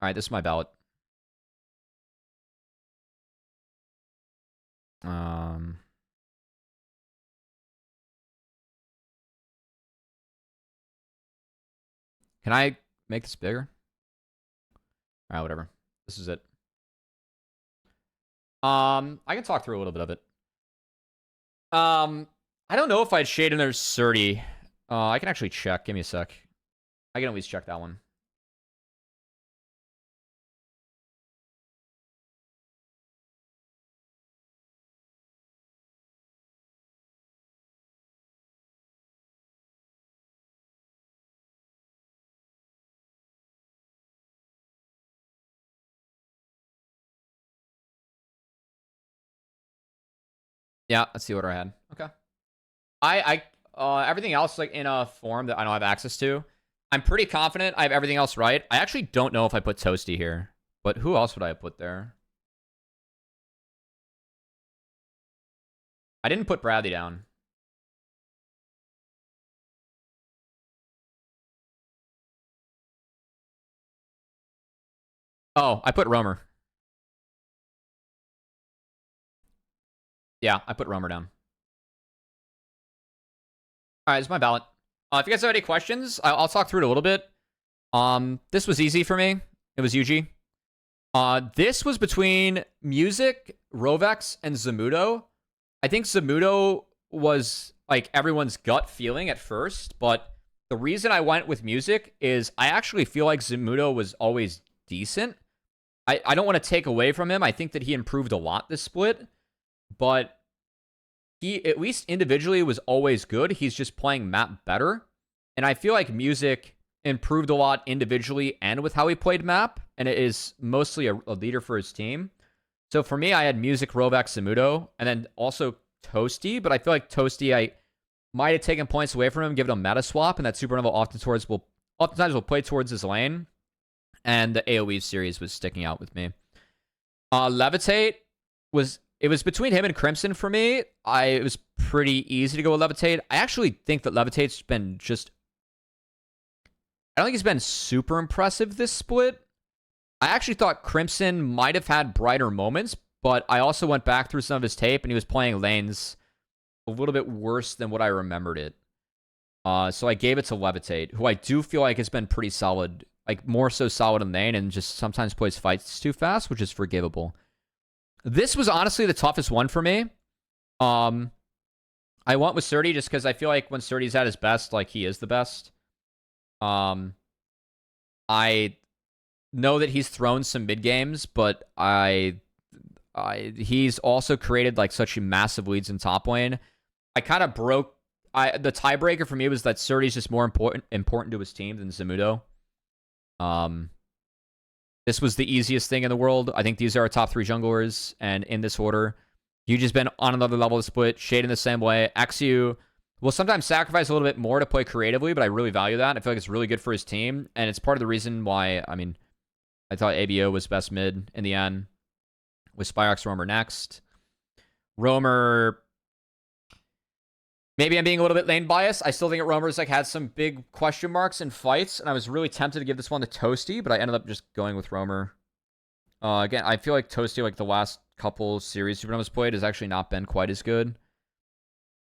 All right, this is my ballot. Can I make this bigger? All right, whatever. This is it. I can talk through a little bit of it. I don't know if I'd shade another 30. I can actually check. Give me a sec. I can always check that one. Yeah, let's see what I had. Okay. Everything else like in a form that I don't have access to. I'm pretty confident I have everything else right. I actually don't know if I put Toasty here, but who else would I have put there? I didn't put Bradley down. Oh, I put Romer. Yeah, I put Romer down. All right, it's my ballot. If you guys have any questions, I'll talk through it a little bit. This was easy for me. It was UG. This was between Music, Rovex, and Zamudo. I think Zamudo was like everyone's gut feeling at first, but the reason I went with Music is I actually feel like Zamudo was always decent. I don't want to take away from him. I think that he improved a lot this split, but he, at least individually, was always good. He's just playing map better. And I feel like Music improved a lot individually and with how he played map, and it is mostly a leader for his team. So for me, I had Music, Rovax, Zamudo, and then also Toasty, but I feel like Toasty, I might have taken points away from him, given him meta swap, and that Supernova oftentimes will play towards his lane, and the AoE series was sticking out with me. Levitate was between him and Crimson for me. It was pretty easy to go with Levitate. I actually think that Levitate's been I don't think he's been super impressive this split. I actually thought Crimson might have had brighter moments, but I also went back through some of his tape, and he was playing lanes a little bit worse than what I remembered it. So I gave it to Levitate, who I do feel like has been pretty solid, like more so solid in lane, and just sometimes plays fights too fast, which is forgivable. This was honestly the toughest one for me. I went with Surdy just because I feel like when Surdy's at his best, like he is the best. I know that he's thrown some mid games, but he's also created like such massive leads in top lane. I kind of broke. The tiebreaker for me was that Surdy's just more important to his team than Zamudo. This was the easiest thing in the world. I think these are our top 3 junglers, and in this order, you've just been on another level of split. Shade in the same way. XU will sometimes sacrifice a little bit more to play creatively, but I really value that. I feel like it's really good for his team, and it's part of the reason why, I mean, I thought ABO was best mid in the end, with Spyrox Romer next. Romer, maybe I'm being a little bit lane biased. I still think Romer's like had some big question marks in fights, and I was really tempted to give this one to Toasty, but I ended up just going with Romer. Again, I feel like Toasty, like the last couple series Supernova's played, has actually not been quite as good.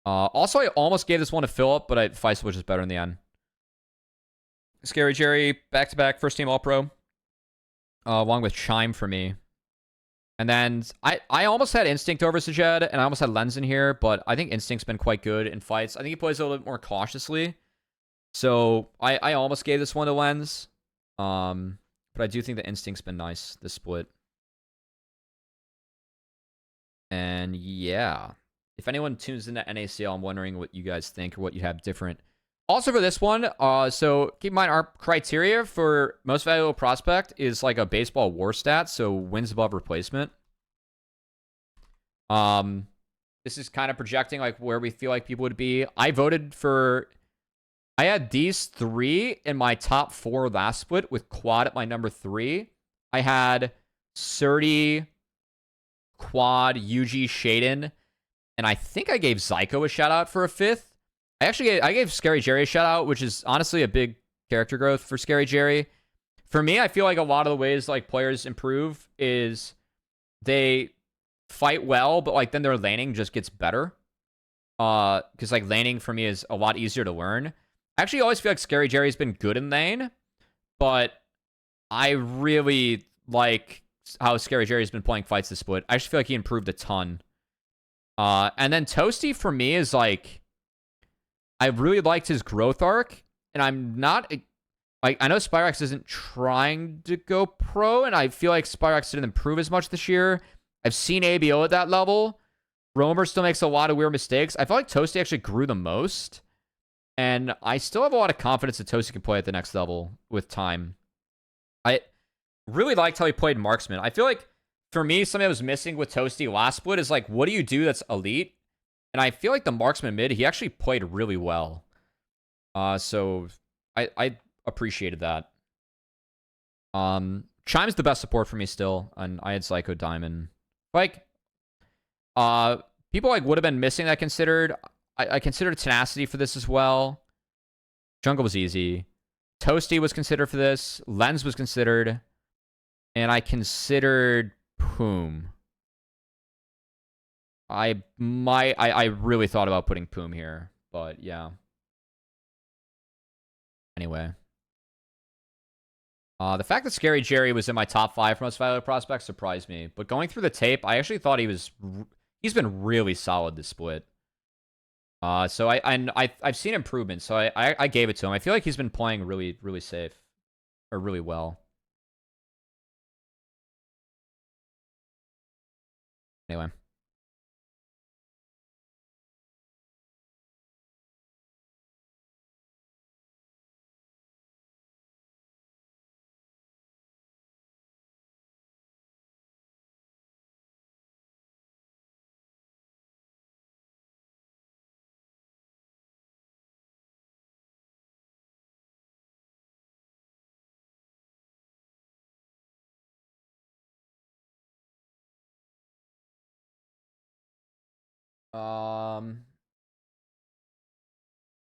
Also, I almost gave this one to Philip, but Feisal was just better in the end. Scary Jerry, back-to-back, first-team All-Pro. Along with Chime for me. And then I almost had Instinct over Sajed, and I almost had Lens in here, but I think Instinct's been quite good in fights. I think he plays a little bit more cautiously. So I almost gave this one to Lens. But I do think the Instinct's been nice, this split. And yeah. If anyone tunes into NACL, I'm wondering what you guys think or what you have different. Also for this one, so keep in mind our criteria for most valuable prospect is like a baseball war stat, so wins above replacement. This is kind of projecting like where we feel like people would be. I had these 3 in my top 4 last split with Quad at my number 3. I had Surdy, Quad, UG, Shaden, and I think I gave Zyko a shout out for a 5th. I gave Scary Jerry a shout out, which is honestly a big character growth for Scary Jerry. for me, I feel like a lot of the ways like players improve is they fight well, but like then their laning just gets better. Because like laning for me is a lot easier to learn. I actually always feel like Scary Jerry's been good in lane, but I really like how Scary Jerry's been playing fights this split. I just feel like he improved a ton. And then Toasty for me is like, I really liked his growth arc, and I'm not like, I know Spyrex isn't trying to go pro, and I feel like Spyrex didn't improve as much this year. I've seen ABO at that level. Roamer still makes a lot of weird mistakes. I feel like Toasty actually grew the most, and I still have a lot of confidence that Toasty can play at the next level with time. I really liked how he played Marksman. I feel like, for me, something that was missing with Toasty last split is, like, what do you do that's elite? And I feel like the Marksman mid, he actually played really well. So I appreciated that. Chime's the best support for me still, and I had Psycho Diamond. Like, people like would have been missing that considered. I considered Tenacity for this as well. Jungle was easy. Toasty was considered for this. Lens was considered. And I considered Poom. I really thought about putting Poom here, but yeah. Anyway. The fact that Scary Jerry was in my top 5 for most valuable prospects surprised me. But going through the tape, I actually thought he's been really solid this split. So I've seen improvements, so I gave it to him. I feel like he's been playing really, really safe. Or really well. Anyway.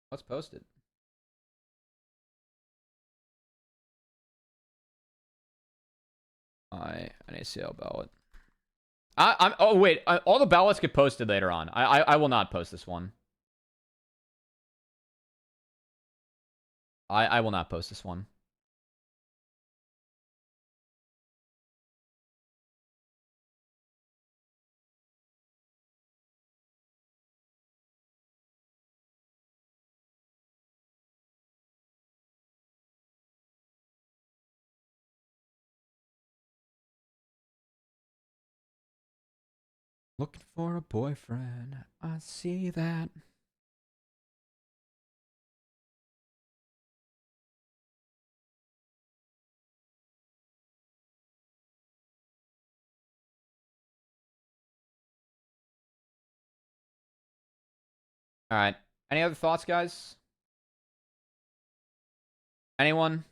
What's posted? NACL ballot. Oh wait, all the ballots get posted later on. I will not post this one. I will not post this one. Looking for a boyfriend. I see that. All right. Any other thoughts, guys? Anyone?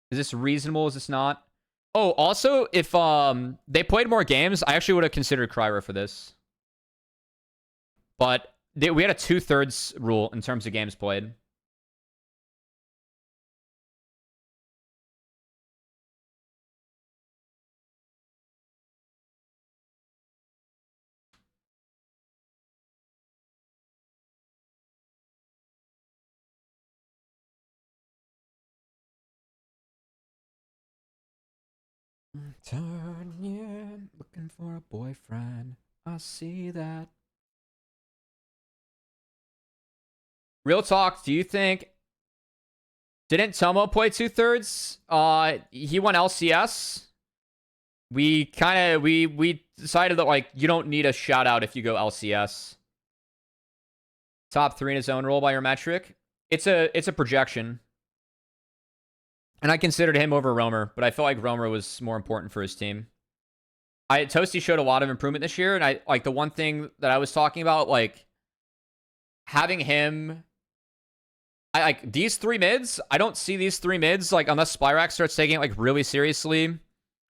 Is this reasonable? Is this not? Oh, also, if they played more games, I actually would have considered Kryra for this. But we had a 2/3 rule in terms of games played. Turn, yeah, looking for a boyfriend. I see that. Real talk, do you think... Didn't Tomo play 2/3? He won LCS. We decided that, like, you don't need a shout out if you go LCS. Top 3 in his own role by your metric. It's a projection. And I considered him over Roamer, but I felt like Roamer was more important for his team. Toasty showed a lot of improvement this year, and I like the one thing that I was talking about, like having him. I like these 3 mids. I don't see these 3 mids like unless Spyrax starts taking it like really seriously.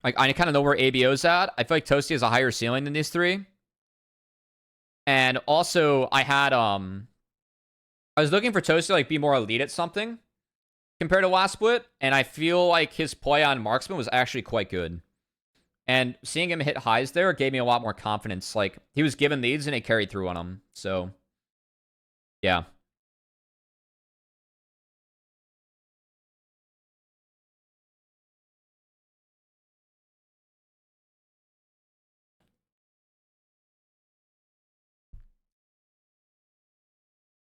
Like I kind of know where ABO's at. I feel like Toasty has a higher ceiling than these 3. And also I had I was looking for Toasty to like be more elite at something. compared to last split, and I feel like his play on marksman was actually quite good. And seeing him hit highs there gave me a lot more confidence. Like, he was given these and he carried through on them. So, yeah.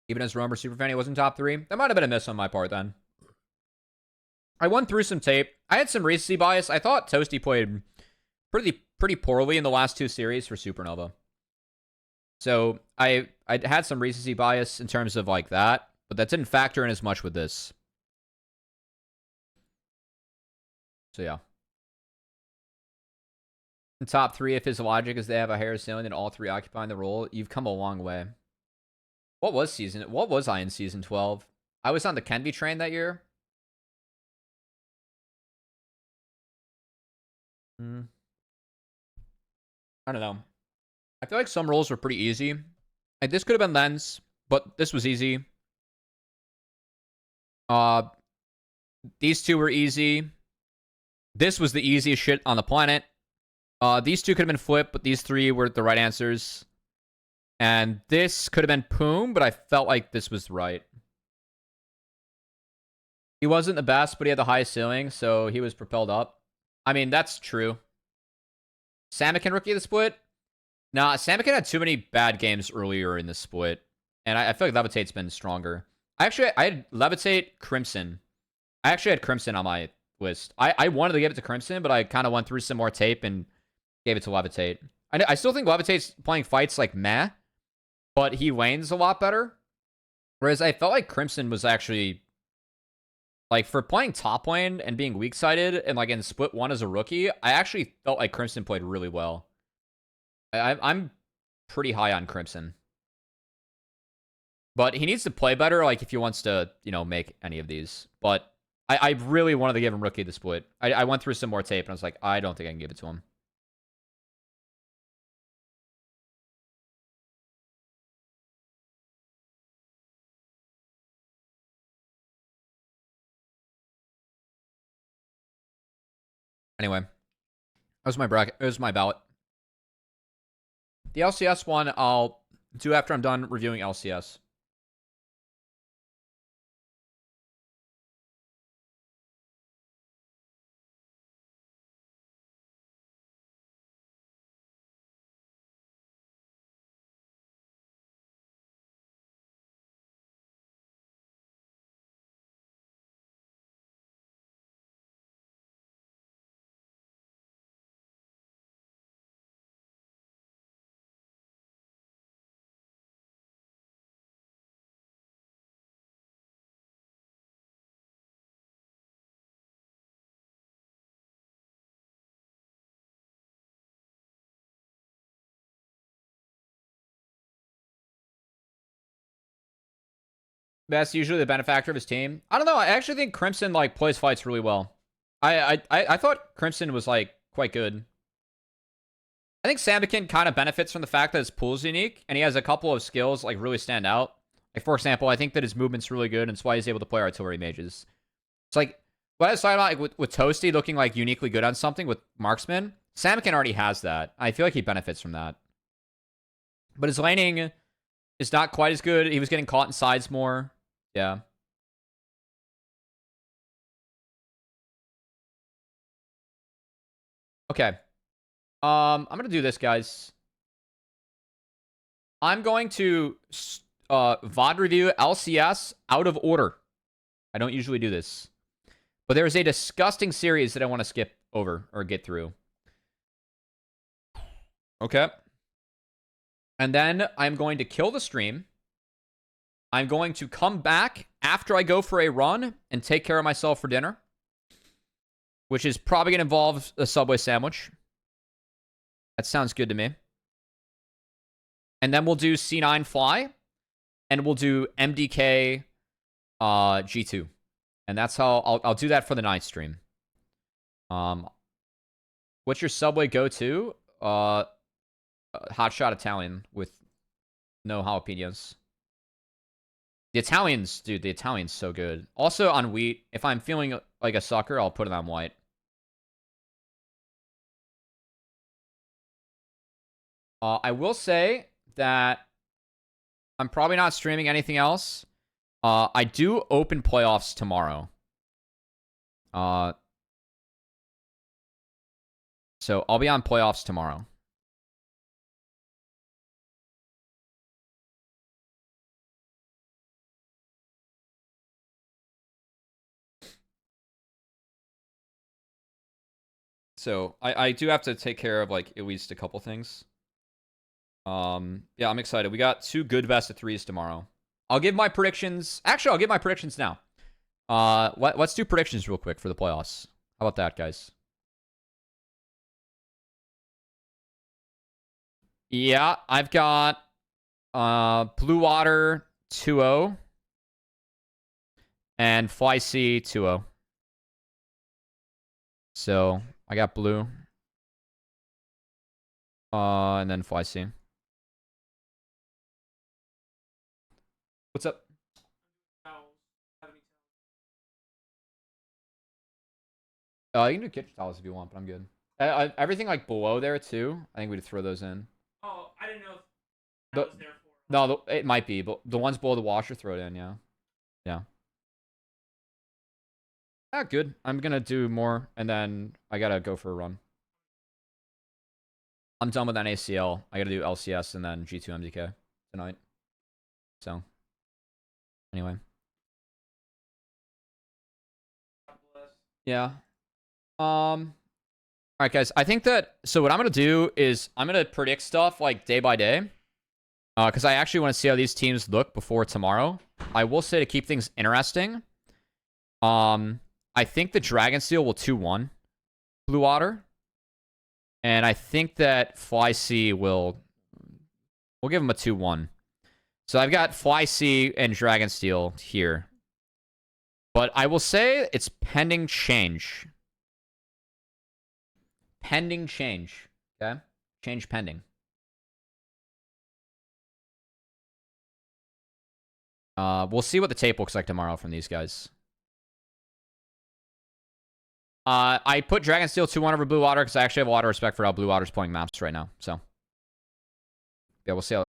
Even as Romer Superfan, he wasn't top 3. That might have been a miss on my part then. I went through some tape. I had some recency bias. I thought Toasty played pretty poorly in the last 2 series for Supernova. So I had some recency bias in terms of like that, but that didn't factor in as much with this. So yeah. In top 3, if his logic is they have a higher ceiling and all 3 occupying the role, you've come a long way. What was I in season 12? I was on the Kenby train that year. I don't know. I feel like some roles were pretty easy. Like, this could have been Lens, but this was easy. These 2 were easy. This was the easiest shit on the planet. These 2 could have been flipped, but these 3 were the right answers. And this could have been Poom, but I felt like this was right. He wasn't the best, but he had the highest ceiling, so he was propelled up. I mean, that's true. Samikin rookie of the split? Nah, Samikin had too many bad games earlier in the split. And I feel like Levitate's been stronger. I had Levitate, Crimson. I actually had Crimson on my list. I wanted to give it to Crimson, but I kind of went through some more tape and gave it to Levitate. I still think Levitate's playing fights like meh, but he lanes a lot better. Whereas I felt like Crimson was actually, like, for playing top lane and being weak-sided and, like, in split 1 as a rookie, I actually felt like Crimson played really well. I'm pretty high on Crimson. But he needs to play better, like, if he wants to, you know, make any of these. But I really wanted to give him rookie of the split. I went through some more tape, and I was like, I don't think I can give it to him. Anyway, that was my bracket. It was my ballot. The LCS one, I'll do after I'm done reviewing LCS. That's usually the benefactor of his team. I don't know. I actually think Crimson, like, plays fights really well. I thought Crimson was, like, quite good. I think Samikin kind of benefits from the fact that his pool's unique, and he has a couple of skills, like, really stand out. Like, for example, I think that his movement's really good, and it's why he's able to play artillery mages. It's like, what I was talking about, like, with Toasty looking, like, uniquely good on something with marksman, Samikin already has that. I feel like he benefits from that. But his laning is not quite as good. He was getting caught in sides more. Yeah. Okay. I'm gonna do this, guys. I'm going to VOD review LCS out of order. I don't usually do this. But there's a disgusting series that I want to skip over or get through. Okay. And then I'm going to kill the stream. I'm going to come back after I go for a run and take care of myself for dinner, which is probably going to involve a Subway sandwich. That sounds good to me. And then we'll do C9 Fly, and we'll do MDK G2. And that's how I'll do that for the night stream. What's your Subway go-to? Hot shot Italian with no jalapenos. The Italians, dude, the Italians so good. Also on wheat, if I'm feeling like a sucker, I'll put it on white. I will say that I'm probably not streaming anything else. I do open playoffs tomorrow. So I'll be on playoffs tomorrow. So I do have to take care of like at least a couple things. Yeah, I'm excited. We got 2 good best of 3s tomorrow. I'll give my predictions. Actually, I'll give my predictions now. Let's do predictions real quick for the playoffs. How about that, guys? Yeah, I've got Blue Water 2-0 and Fly C 2-0. So I got blue. And then Fly C. What's up? You can do kitchen towels if you want, but I'm good. Everything like below there too. I think we'd throw those in. Oh, I didn't know if that was there for. No, it might be, but the ones below the washer, throw it in. Yeah, yeah. Ah, good. I'm gonna do more, and then I gotta go for a run. I'm done with NACL. I gotta do LCS and then G2 MDK tonight. So, anyway. Yeah. All right, guys. I think that so. What I'm gonna do is I'm gonna predict stuff like day by day, because I actually want to see how these teams look before tomorrow. I will say to keep things interesting. I think the Dragonsteel will 2-1 Blue Water. And I think that Fly C we'll give him a 2-1. So I've got Fly C and Dragonsteel here. But I will say it's pending change. Pending change. Okay? Change pending. We'll see what the tape looks like tomorrow from these guys. I put Dragonsteel 2-1 over Blue Water because I actually have a lot of respect for how Blue Water's playing maps right now. So, yeah, we'll see how